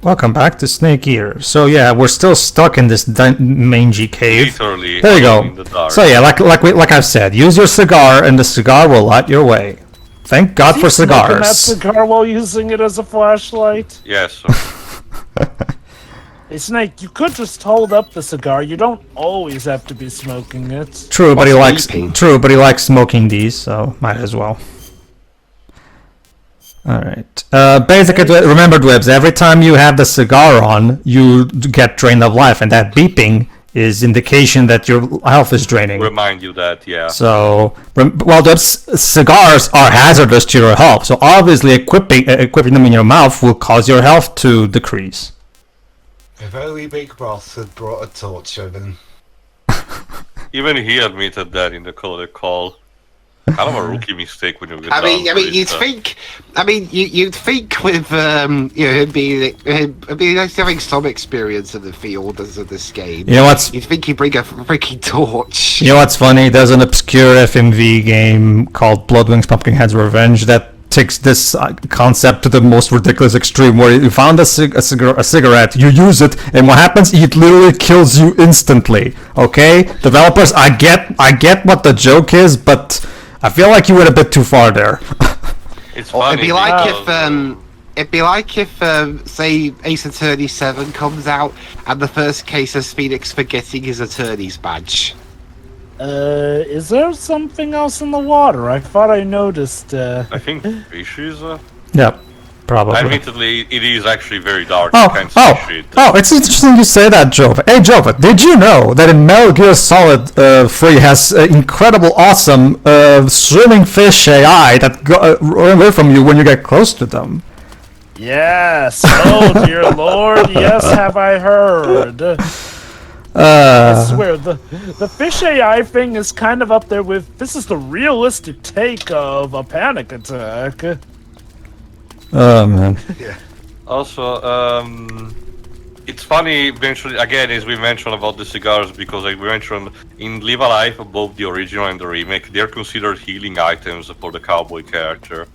Welcome back to Snake Ear. So yeah, we're still stuck in this mangy cave. Literally. There you go. In the dark. So yeah, like I've said, use your cigar, and the cigar will light your way. Thank God for cigars. That cigar while using it as a flashlight. Yes. Hey Snake, you could just hold up the cigar. You don't always have to be smoking it. True, but he likes smoking these, so might as well. Alright. Basically, remember, Dwebs, every time you have the cigar on, you get drained of life, and that beeping is indication that your health is draining. Remind you that, yeah. So, well, those cigars are hazardous to your health, so obviously equipping them in your mouth will cause your health to decrease. If only Big Boss had brought a torch over. Even he admitted that in the call. Kind of a rookie mistake when you get you'd think with him being having some experience in the field as of this game. You know what's? You'd think he'd bring a freaking torch. You know what's funny? There's an obscure FMV game called Bloodwings Pumpkinhead's Revenge that takes this concept to the most ridiculous extreme, where you found a cigarette, you use it, and what happens? It literally kills you instantly. Okay, developers, I get what the joke is, but I feel like you went a bit too far there. It's funny. It'd be like if say Ace Attorney 7 comes out and the first case is Phoenix forgetting his attorney's badge. Is there something else in the water? I thought I noticed. I think fishes. Yep, probably. Admittedly, it is actually very dark. Oh, you can't see shit. It's interesting you say that, Jova. Hey, Jova, did you know that in Metal Gear Solid 3 has incredible, awesome swimming fish AI that run away from you when you get close to them? Yes. Oh dear Lord. Yes, have I heard. I swear, the fish AI thing is kind of up there with, this is the realistic take of a panic attack. Oh, man. Yeah. Also, it's funny, eventually, again, as we mentioned about the cigars, because like we mentioned, in Live Alive, both the original and the remake, they're considered healing items for the cowboy character.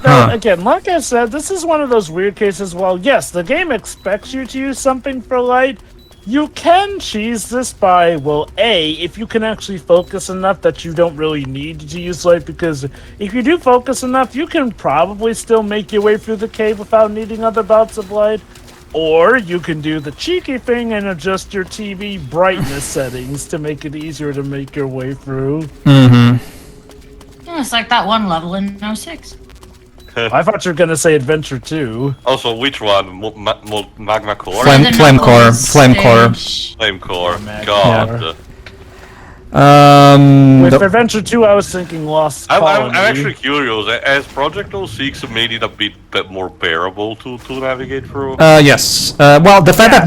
Now, again, like I said, this is one of those weird cases. Well, yes, the game expects you to use something for light. You can cheese this by, well, A, if you can actually focus enough that you don't really need to use light, because if you do focus enough, you can probably still make your way through the cave without needing other bouts of light. Or you can do the cheeky thing and adjust your TV brightness settings to make it easier to make your way through. Mm-hmm. Yeah, it's like that one level in 06. I thought you were going to say Adventure 2. Also, which one? Magma Core? Flame Core. Flame Core. God. With Adventure 2, I was thinking Lost Colony. I'm actually curious. As Project 06 made it a bit more bearable to navigate through. Yes. Well, the fact that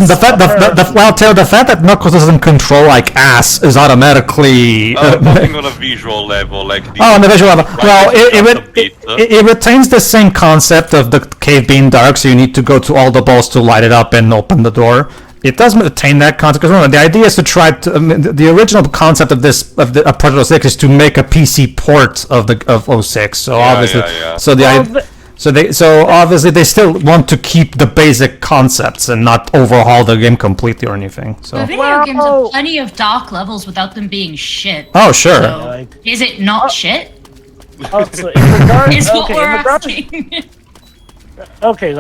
Knuckles doesn't control like ass is automatically. Nothing on a visual level, like. On the visual level. Well, it retains the same concept of the cave being dark, so you need to go to all the balls to light it up and open the door. It does retain that concept, because remember, the idea is to try to. The original concept of Project 06 is to make a PC port of 06. So obviously, so obviously they still want to keep the basic concepts and not overhaul the game completely or anything. So The video games have plenty of dark levels without them being shit. Oh sure. So, is it not shit? Also, in regards, Is what we're asking. Okay,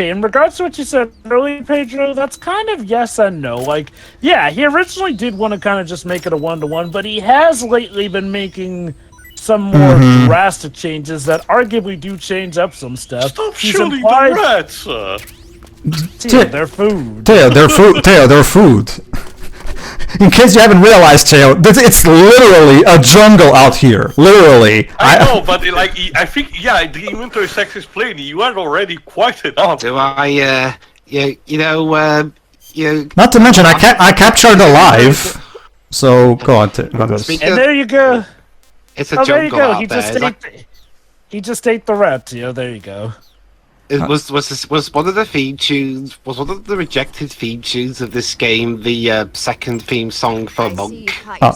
in regards to what you said earlier, Pedro, that's kind of yes and no. Like, yeah, he originally did want to kind of just make it a one-to-one, but he has lately been making some more drastic changes that arguably do change up some stuff. Stop shooting the rats! Teo, they're food. Teo, they're food. In case you haven't realized, Teo, it's literally a jungle out here. Literally. I know, but like, I think, yeah, the inventory sex is plain. You are already quite enough. Do I, Not to mention, I captured alive. So, go on. And there you go. It's a jungle out there. He just ate the rat, Teo. There you go. It was one of the theme tunes, was one of the rejected theme tunes of this game, the second theme song for Monk. I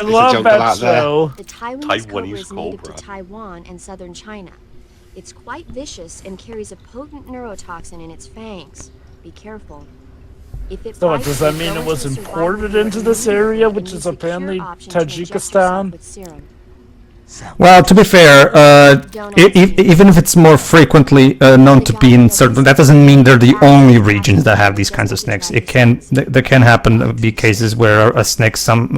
love that show. The Taiwanese Cobra is native to Taiwan and southern China. It's quite vicious and carries a potent neurotoxin in its fangs. Be careful. If it So what, bites, does that you mean go it was into survival imported mode into this immediately area, and which is use the cure apparently option to inject yourself Tajikistan? with serum. Well, to be fair, even if it's more frequently known to be in certain, that doesn't mean they're the only regions that have these kinds of snakes. There can happen be cases where a snake,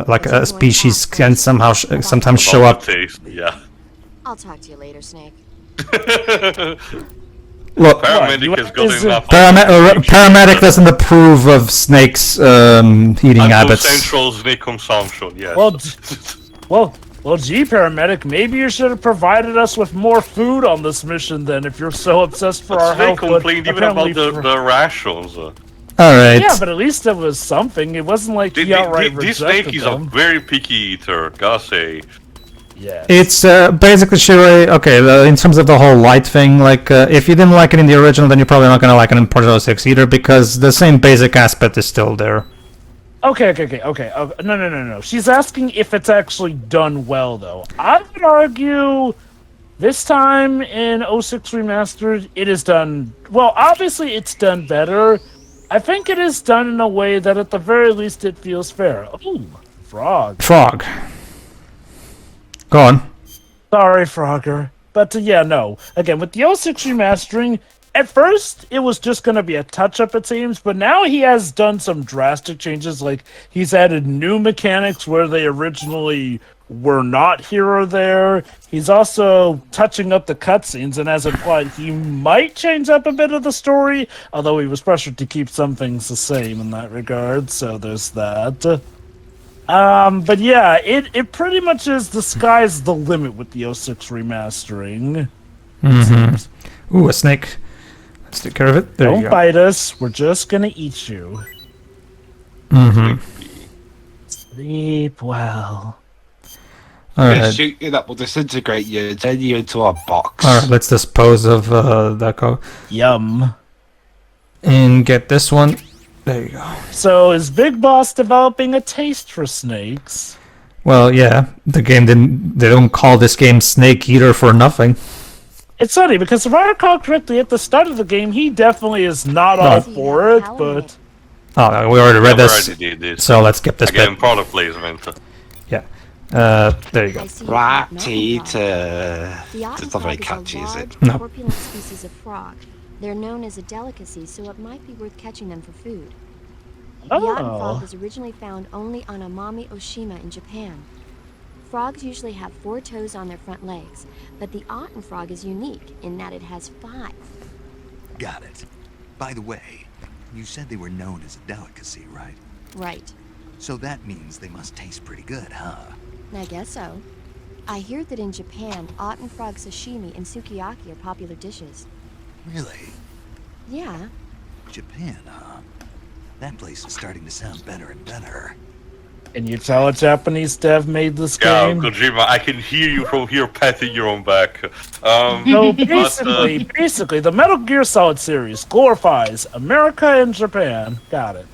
like a species, can sometimes show up. Yeah. I'll talk to you later, Snake. Look, Paramedic is good enough. paramedic doesn't approve of snakes eating habits. Central snake consumption. Yes. Well, gee, paramedic, maybe you should have provided us with more food on this mission then, if you're so obsessed for our They health. complained even about the rations. Alright. Yeah, but at least it was something. It wasn't like he outright This rejected snake is them. a very picky eater, gotta say. Yeah. It's basically okay. In terms of the whole light thing, like if you didn't like it in the original, then you're probably not gonna like it in Portal 6 either, because the same basic aspect is still there. Okay. No. She's asking if it's actually done well, though. I would argue this time in 06 Remastered, it is done... Well, obviously it's done better. I think it is done in a way that at the very least it feels fair. Ooh, frog. Frog. Go on. Sorry, Frogger. But yeah, no. Again, with the 06 Remastering... At first, it was just going to be a touch-up, it seems, but now he has done some drastic changes, like he's added new mechanics where they originally were not here or there. He's also touching up the cutscenes, and as implied, he might change up a bit of the story, although he was pressured to keep some things the same in that regard, so there's that. But yeah, it pretty much is the sky's the limit with the 06 Remastering. Mm-hmm. Ooh, a snake. Let's take care of it. There you Don't go. bite us. We're just gonna eat you. Mm-hmm. Sleep well. Alright. Shoot you that will disintegrate you and turn you into a box. Alright, let's dispose of that go. Yum. And get this one. There you go. So is Big Boss developing a taste for snakes? Well, yeah. The game they don't call this game Snake Eater for nothing. It's funny, because if I recall correctly, at the start of the game, he definitely is not all for it, but... Oh, we already read this, did this. so let's skip this Again, bit. product placement. Yeah. There you go. Rat eater. The It's not very otter frog catchy, is is a it? large, No. corpulent species of frog. They're known as a delicacy, so it might be worth catching them for food. The otter frog was originally found only on Amami Oshima in Japan. Frogs usually have 4 toes on their front legs, but the otten frog is unique in that it has 5. Got it. By the way, you said they were known as a delicacy, right? Right. So that means they must taste pretty good, huh? I guess so. I hear that in Japan, otten frog sashimi and sukiyaki are popular dishes. Really? Yeah. Japan, huh? That place is starting to sound better and better. Can you tell a Japanese dev made this Yeah, game? Kojima, I can hear you from here patting your own back. No, basically, the Metal Gear Solid series glorifies America and Japan. Got it.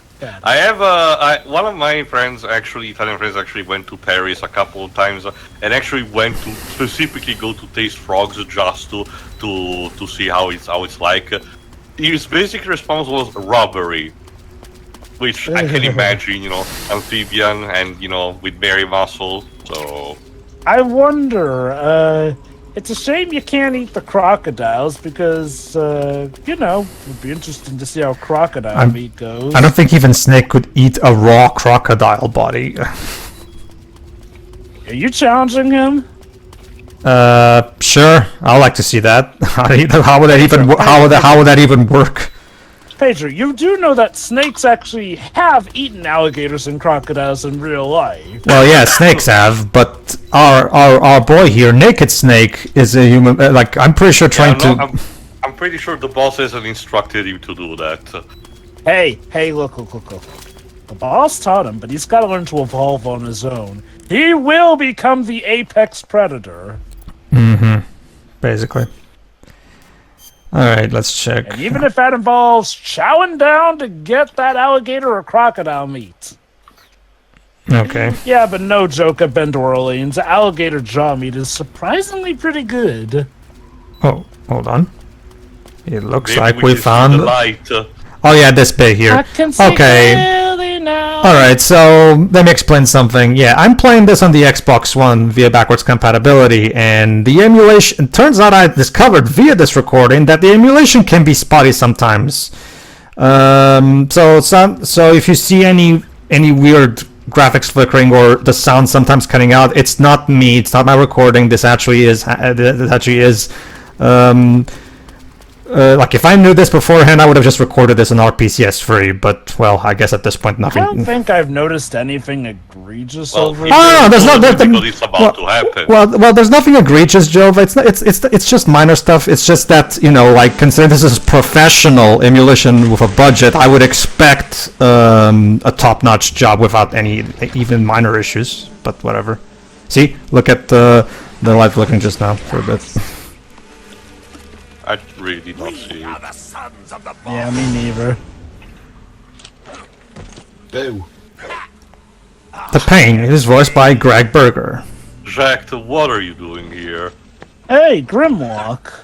I have one of my friends, actually, Italian friends, actually went to Paris a couple of times and actually went to specifically go to taste frogs just to see how it's like. His basic response was robbery, which I can imagine, amphibian and with berry muscle. So I wonder. It's a shame you can't eat the crocodiles because, it'd be interesting to see how crocodile meat goes. I don't think even Snake could eat a raw crocodile body. Are you challenging him? Sure. I'd like to see that. How would that even work? Pedro, you do know that snakes actually have eaten alligators and crocodiles in real life. Well, yeah, snakes have, but our boy here, Naked Snake, is a human. I'm pretty sure I'm pretty sure the boss hasn't instructed you to do that. Hey, look. The boss taught him, but he's got to learn to evolve on his own. He will become the apex predator. Mm-hmm. Basically. Alright, let's check. And even if that involves chowing down to get that alligator or crocodile meat. Okay. Yeah, but no joke at Bend, Orleans. Alligator jaw meat is surprisingly pretty good. Oh, hold on. It looks Maybe like we can see found... the light. Oh yeah, this bit here. I can see Okay. clearly now. Alright, so let me explain something. Yeah, I'm playing this on the Xbox One via backwards compatibility, and the emulation... It turns out I discovered via this recording that the emulation can be spotty sometimes. So if you see any weird graphics flickering or the sound sometimes cutting out, it's not me, it's not my recording. This actually is... like if I knew this beforehand, I would have just recorded this in RPCS3. But well, I guess at this point, I nothing. don't think I've noticed anything egregious Well, over he there. Oh, there's not. because it's about to happen. Well, there's nothing egregious, Joe. It's just minor stuff. It's just that, you know, like, considering this is professional emulation with a budget, I would expect a top-notch job without any even minor issues. But whatever. See, look at the light flickering just now for a bit. I really did not see it. Yeah, me neither. Boo. The Pain is voiced by Greg Berger. Jack, what are you doing here? Hey, Grimlock.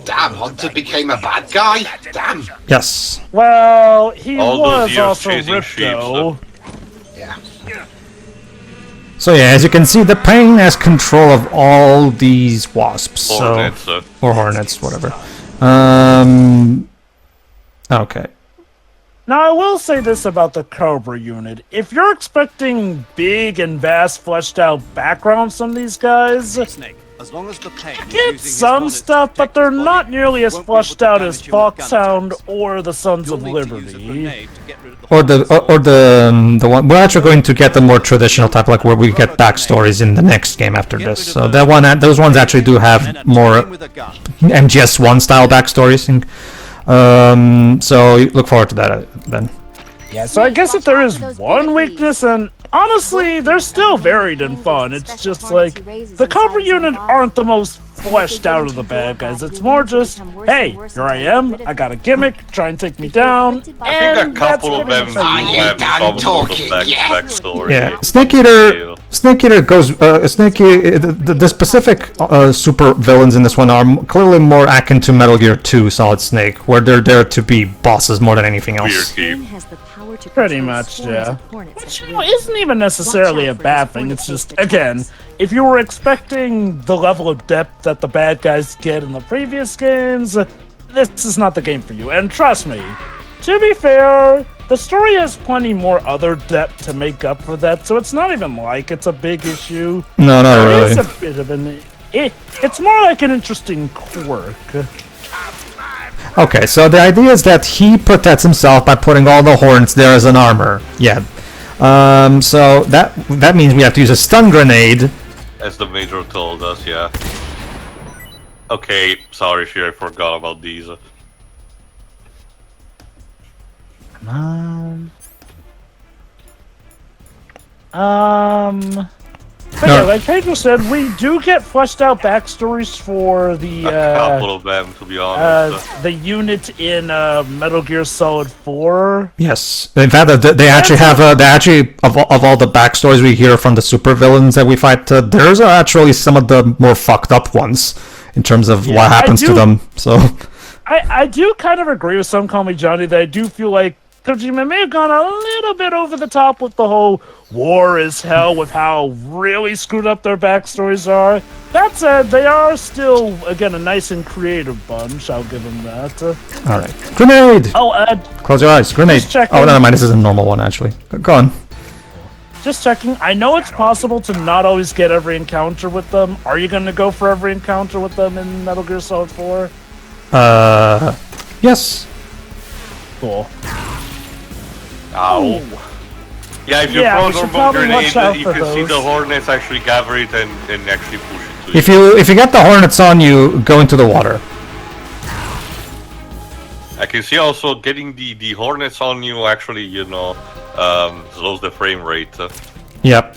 Damn, Hunter became a bad guy? Damn. Yes. Well, he All those was years also chasing Ripto. Yeah. So yeah, as you can see, the Pain has control of all these wasps. Hornets, Or hornets, whatever. Okay. Now, I will say this about the Cobra Unit. If you're expecting big and vast fleshed out backgrounds from these guys, As long as the pain get some stuff, but they're not nearly as fleshed out as Foxhound or the Sons of Liberty. Or the one we're actually going to get the more traditional type, like where we get backstories in the next game after this. So those ones actually do have more MGS1 style backstories. So look forward to that then. Yeah, so I guess if there is one weakness, and honestly, they're still varied and fun. It's just like, the Cobra Unit aren't the most fleshed out of the bad guys. It's more just, hey, here I am, I got a gimmick, try and take me down, I and think a couple of them that's do pretty much it. have some sort of talking, backstory. Yeah, Snake Eater goes. The specific super villains in this one are clearly more akin to Metal Gear 2 Solid Snake, where they're there to be bosses more than anything else. Weird game. Pretty much, yeah. Which, you know, isn't even necessarily a bad thing. It's just, again, if you were expecting the level of depth that the bad guys get in the previous games, this is not the game for you. And trust me, to be fair, the story has plenty more other depth to make up for that, so it's not even like it's a big issue. No, not It's really. a bit of an... It's more like an interesting quirk. Okay, so the idea is that he protects himself by putting all the hornets there as an armor. Yeah. So that means we have to use a stun grenade. As the Major told us, yeah. Okay, sorry, Shir, I forgot about these. But yeah, like Pedro said, we do get fleshed out backstories for the A couple of them, to be honest. the unit in Metal Gear Solid 4. Yes. In fact, they actually have of all the backstories we hear from the supervillains that we fight, there's actually some of the more fucked up ones in terms of what happens to them. So I do kind of agree with some Call Me Johnny that I do feel like Kojima may have gone a little bit over the top with the whole war is hell with how really screwed up their backstories are. That said, they are still, again, a nice and creative bunch. I'll give them that. all right, grenade. Oh, Close your eyes. Grenade. Just checking. Oh, never mind. This is a normal one actually. Go on. just checking. I know it's possible to not always get every encounter with them. Are you going to go for every encounter with them in Metal Gear Solid 4? Yes. Cool. Ow. Yeah, if you Yeah, throw we a should normal probably grenade, watch out you for can see those. the hornets actually gather it and actually push it to If you get the hornets on you, go into the water. I can see also getting the hornets on you actually, you know, slows the frame rate. Yep.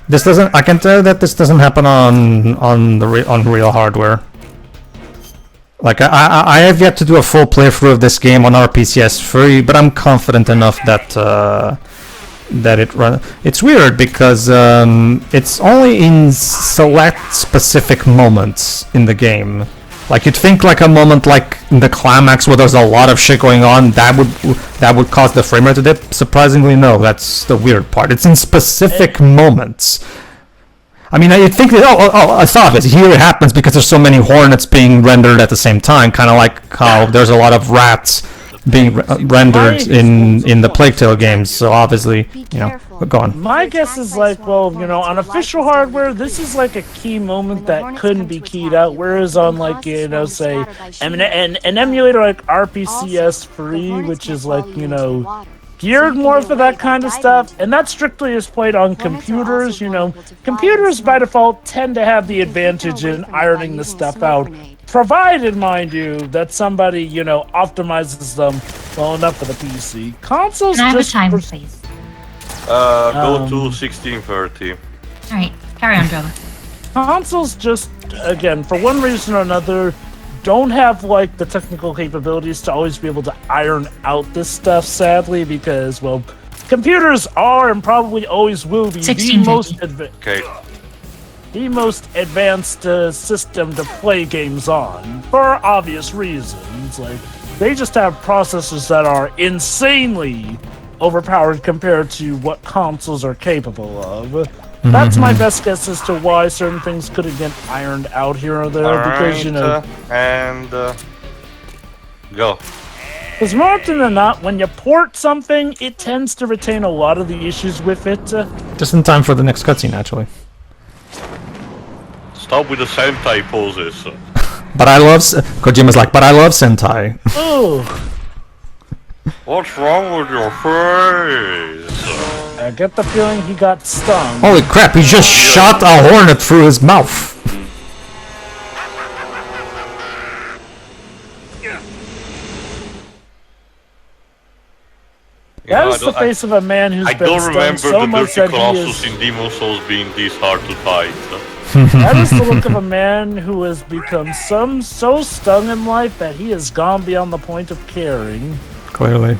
This doesn't. I can tell that this doesn't happen on real hardware. Like I have yet to do a full playthrough of this game on RPCS3, but I'm confident enough that that it run. It's weird because it's only in select specific moments in the game. Like you'd think like a moment like in the climax where there's a lot of shit going on that would cause the frame rate to dip. Surprisingly, no. That's the weird part. It's in specific moments. I mean, you'd think that I saw this. Here it happens because there's so many hornets being rendered at the same time. Kind of like how there's a lot of rats being rendered in the Plague Tale games. So obviously, you know, go on. My guess is like, well, you know, on official hardware, this is like a key moment that couldn't be keyed out. Whereas on like, you know, say an emulator like RPCS Free, which is like, you know, geared more for that kind of stuff, and that strictly is played on computers. You know, computers by default tend to have the advantage in ironing the stuff out, provided, mind you, that somebody, you know, optimizes them well enough for the PC. Consoles Can I have a just timer, please? Go to 1630. Alright, carry on, Drogo. consoles just, again, for one reason or another, don't have like the technical capabilities to always be able to iron out this stuff, sadly, because, well, computers are and probably always will be the most advanced system to play games on, for obvious reasons. Like, they just have processors that are insanely overpowered compared to what consoles are capable of. That's my best guess as to why certain things couldn't get ironed out here or there, because, you know... Go. Because more often than not, when you port something, it tends to retain a lot of the issues with it. Just in time for the next cutscene, actually. Stop with the Sentai poses. But I love... Kojima's like, but I love Sentai. Oh. What's wrong with your face? I get the feeling he got stung. Holy crap, he just shot a hornet through his mouth. That is the face of a man who's been stung so much that he is... in Demon Souls being this hard to fight. That is the look of a man who has become so stung in life that he has gone beyond the point of caring. Clearly.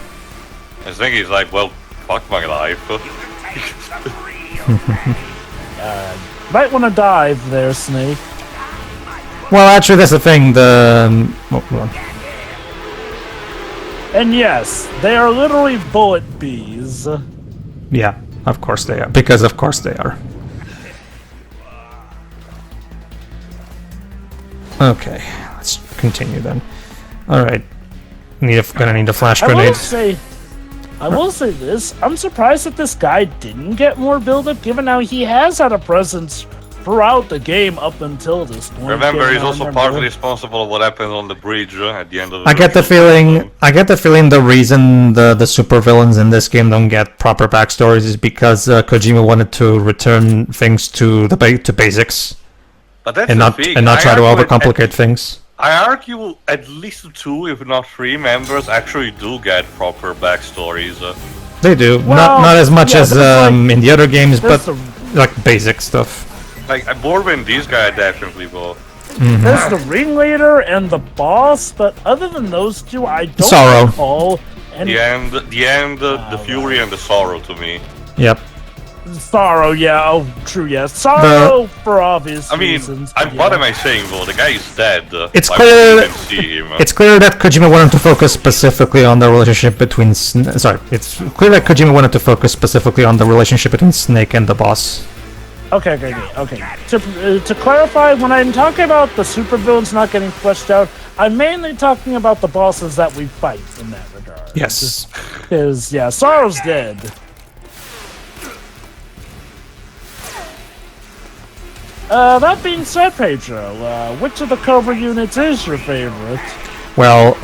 I think he's like, well, fuck my life. Might want to dive there, Snake. Well, actually, that's the thing. And yes, they are literally bullet bees. Yeah, of course they are. Because of course they are. Okay, let's continue then. Alright. Gonna need a flash grenade. I will say this. I'm surprised that this guy didn't get more build-up, given how he has had a presence throughout the game up until this point. Remember, he's also partly responsible for what happened on the bridge at the end of the I get the feeling the reason the supervillains in this game don't get proper backstories is because Kojima wanted to return things to basics. But that's and not try to overcomplicate things. I argue at least 2, if not 3 members actually do get proper backstories. They do. Well, not as much as like, in the other games, but like basic stuff. Like, more than these guys definitely will. There's the ringleader and the boss, but other than those two, I don't recall any... The end, the fury and the sorrow to me. Yep. Sorrow, yeah, oh, true, yeah. Sorrow for obvious reasons. What am I saying, though? The guy is dead. It's clear. It's clear that Kojima wanted to focus specifically on the relationship between. It's clear that Kojima wanted to focus specifically on the relationship between Snake and the boss. Okay. To clarify, when I'm talking about the supervillains not getting fleshed out, I'm mainly talking about the bosses that we fight in that regard. Yes. Because, yeah, Sorrow's dead. That being said, Pedro, which of the Cobra units is your favorite? Well,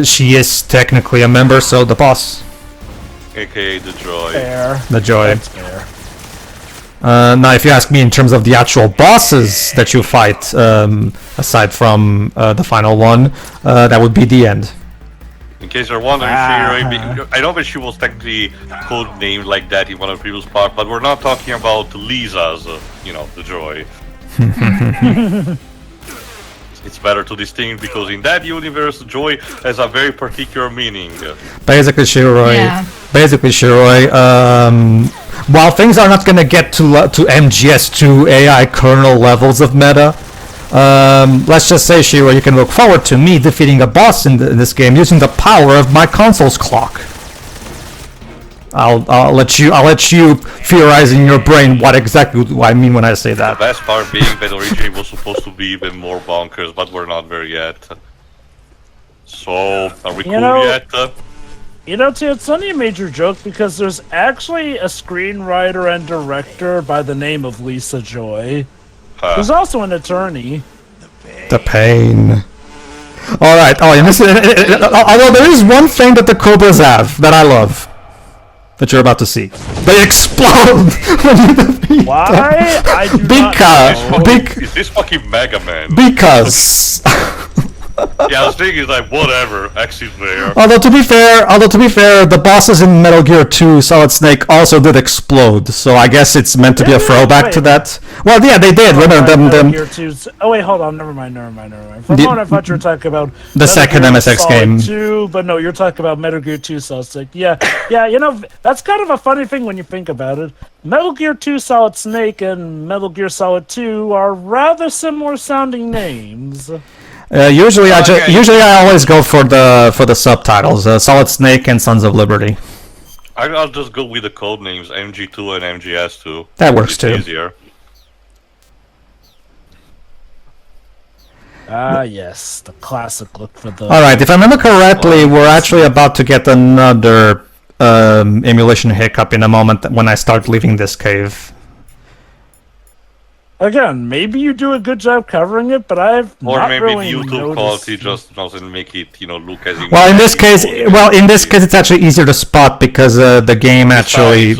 she is technically a member, so the boss. AKA the Joy. Fair. The Joy. That's fair. Now, if you ask me in terms of the actual bosses that you fight, aside from the final one, that would be the end. In case you're wondering, I know that she was technically codenamed like that in one of the previous parts, but we're not talking about Lisa's, the Joy. It's better to distinguish because in that universe, Joy has a very particular meaning. Basically, Shiroi. Yeah. Basically, Shiroi, while things are not gonna get to MGS2 AI kernel levels of meta, let's just say, Shiroi, you can look forward to me defeating a boss in this game using the power of my console's clock. I'll let you theorize in your brain what exactly do I mean when I say that. The best part being that Regiment was supposed to be even more bonkers, but we're not there yet. So, are we cool yet? You know, T, it's only a major joke because there's actually a screenwriter and director by the name of Lisa Joy. Who's also an attorney. The pain. Alright, although there is one thing that the Cobras have that I love. That you're about to see. They explode when you defeat Why? them. I do not know. Is this fucking Mega Man? Because... Yeah, I was thinking like whatever, X is there. Although to be fair, the bosses in Metal Gear 2 Solid Snake also did explode, so I guess it's meant to be a throwback to that. Well, yeah, they did. Remember them? Oh wait, hold on. Never mind. For a moment, I thought you were talking about the second MSX Solid game. 2, but no, you're talking about Metal Gear 2 Solid Snake. Yeah. You know, that's kind of a funny thing when you think about it. Metal Gear 2 Solid Snake and Metal Gear Solid 2 are rather similar sounding names. Usually I always go for the subtitles, Solid Snake and Sons of Liberty. I'll just go with the code names MG2 and MGS2. That works too. Easier. Ah, yes, the classic look for the... Alright, if I remember correctly, we're actually about to get another emulation hiccup in a moment when I start leaving this cave. Again, maybe you do a good job covering it, but I've not really the YouTube noticed. quality just doesn't make it, look as... Well, in this case, it's actually easier to spot because the game actually...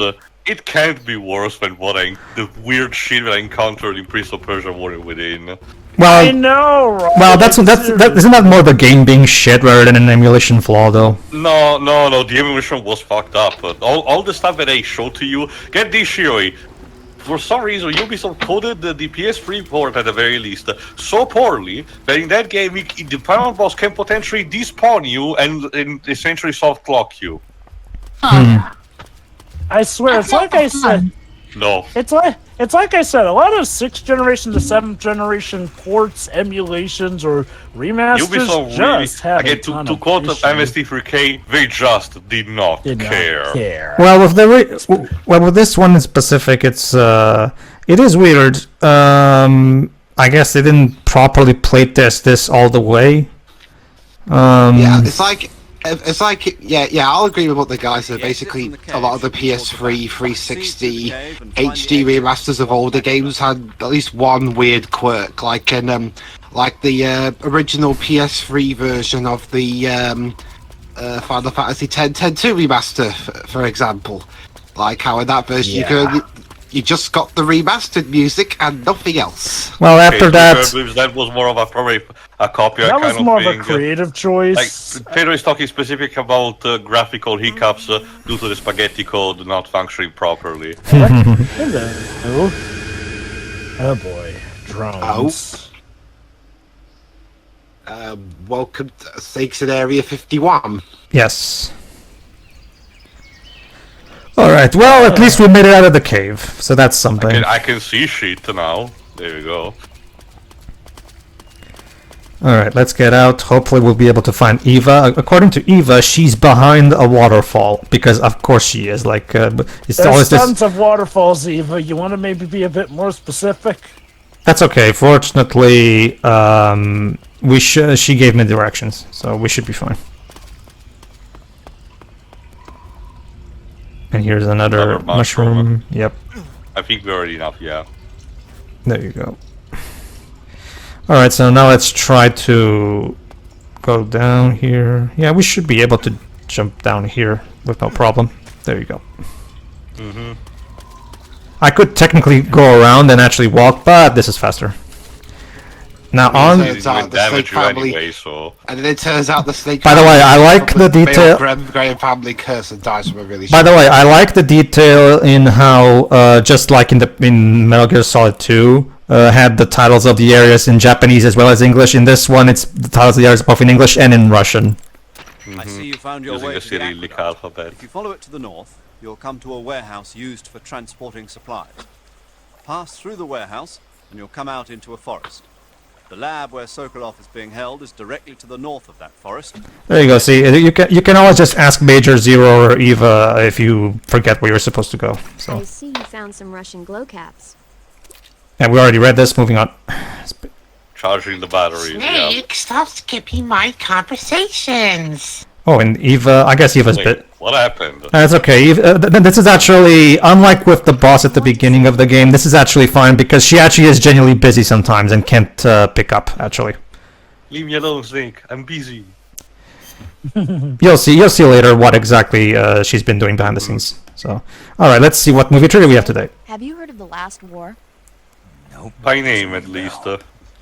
it can't be worse than the weird shit that I encountered in Prince of Persia Warrior Within. Well, I know, right? Well, isn't that more the game being shit rather than an emulation flaw, though? No, the emulation was fucked up. But all the stuff that they showed to you, get this, Shioi. For some reason, Ubisoft coded the PS3 port at the very least so poorly that in that game, the final boss can potentially despawn you and essentially soft clock you. I swear, it's like I said. No. It's like I said. A lot of 6th generation to 7th generation ports, emulations, or remasters Ubisoft just have again, to quote MST3K, they just did not care. Well, with this one in specific, it is weird. I guess they didn't properly playtest this all the way. Yeah, it's like I'll agree with what the guys said. Basically, a lot of the PS3, 360, HD remasters of older games had at least one weird quirk, like the original PS3 version of the Final Fantasy X-2 remaster, for example. Like how in that version you just got the remastered music and nothing else. Well, after that was more of probably a copyright kind of thing. That was more of a creative choice. Like Pedro is talking specific about graphical hiccups due to the spaghetti code not functioning properly. Hello. Oh boy, drones. Welcome to Stakes in Area 51. Yes. Alright, well, at least we made it out of the cave, so that's something. I can see shit now. There you go. Alright, let's get out. Hopefully we'll be able to find Eva. According to Eva, she's behind a waterfall, because of course she is. There's always tons of waterfalls, Eva. You want to maybe be a bit more specific? That's okay. Fortunately, she gave me directions, so we should be fine. And here's another mushroom. Yep. I think we're already enough, yeah. There you go. Alright, so now let's try to go down here. Yeah, we should be able to jump down here with no problem. There you go. I could technically go around and actually walk, but this is faster. Now on. And then it turns out the snake. By the way, I like the detail. Graham family curse and dies from a really. By the way, I like the detail in how, just like in Metal Gear Solid 2, had the titles of the areas in Japanese as well as English. In this one, it's the titles of the areas both in English and in Russian. I see you found your Using way the to the Cyrillic aqueduct. alphabet. If you follow it to the north, you'll come to a warehouse used for transporting supplies. Pass through the warehouse, and you'll come out into a forest. The lab where Sokolov is being held is directly to the north of that forest. There you go. See, you can always just ask Major Zero or Eva if you forget where you're supposed to go. So. I see you found some Russian glow caps. Yeah, we already read this. Moving on. Charging the batteries. Snake, stop skipping my conversations. Oh, and Eva. I guess Eva's Wait, bit. what happened? That's okay. This is actually, unlike with the boss at the beginning of the game, this is actually fine because she actually is genuinely busy sometimes and can't pick up, actually. Leave me alone, Snake. I'm busy. You'll see later what exactly she's been doing behind the scenes. So, alright, let's see what movie trailer we have today. Have you heard of The Last War? Nope. By name, at least.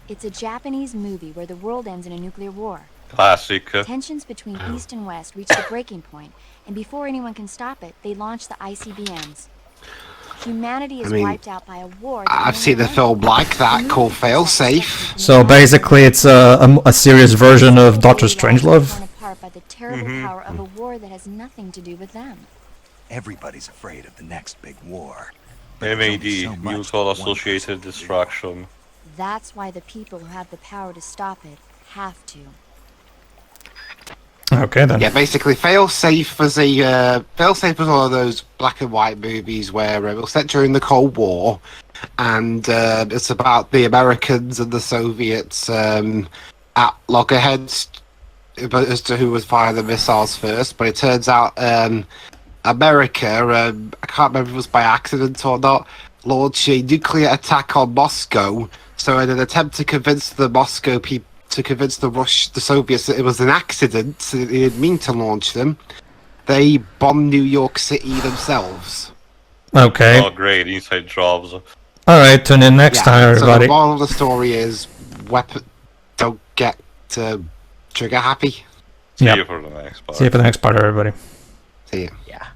It's a Japanese movie where the world ends in a nuclear war. Classic. Tensions between East and West reach the breaking point, and before anyone can stop it, they launch the ICBMs. Humanity is wiped out by a war. I've seen the film like that called Failsafe. So basically, it's a serious version of Doctor Strangelove. Torn apart by the terrible power of a war that has nothing to do with them. Everybody's afraid of the next big war. MAD, Mutual Associated Destruction. That's why the people who have the power to stop it have to. Okay then. Yeah, basically, Failsafe was one of those black and white movies where it was set during the Cold War, and it's about the Americans and the Soviets at loggerheads as to who was firing the missiles first. But it turns out America, I can't remember if it was by accident or not, launched a nuclear attack on Moscow. So in an attempt to convince the Moscow people, to convince the Soviets that it was an accident, they didn't mean to launch them, they bombed New York City themselves. Okay. Oh, great, inside jobs. Alright, tune in next time, So everybody. the moral of the story is, don't get trigger happy. See Yep. you for the next part. See you for the next part, everybody. See you. Yeah.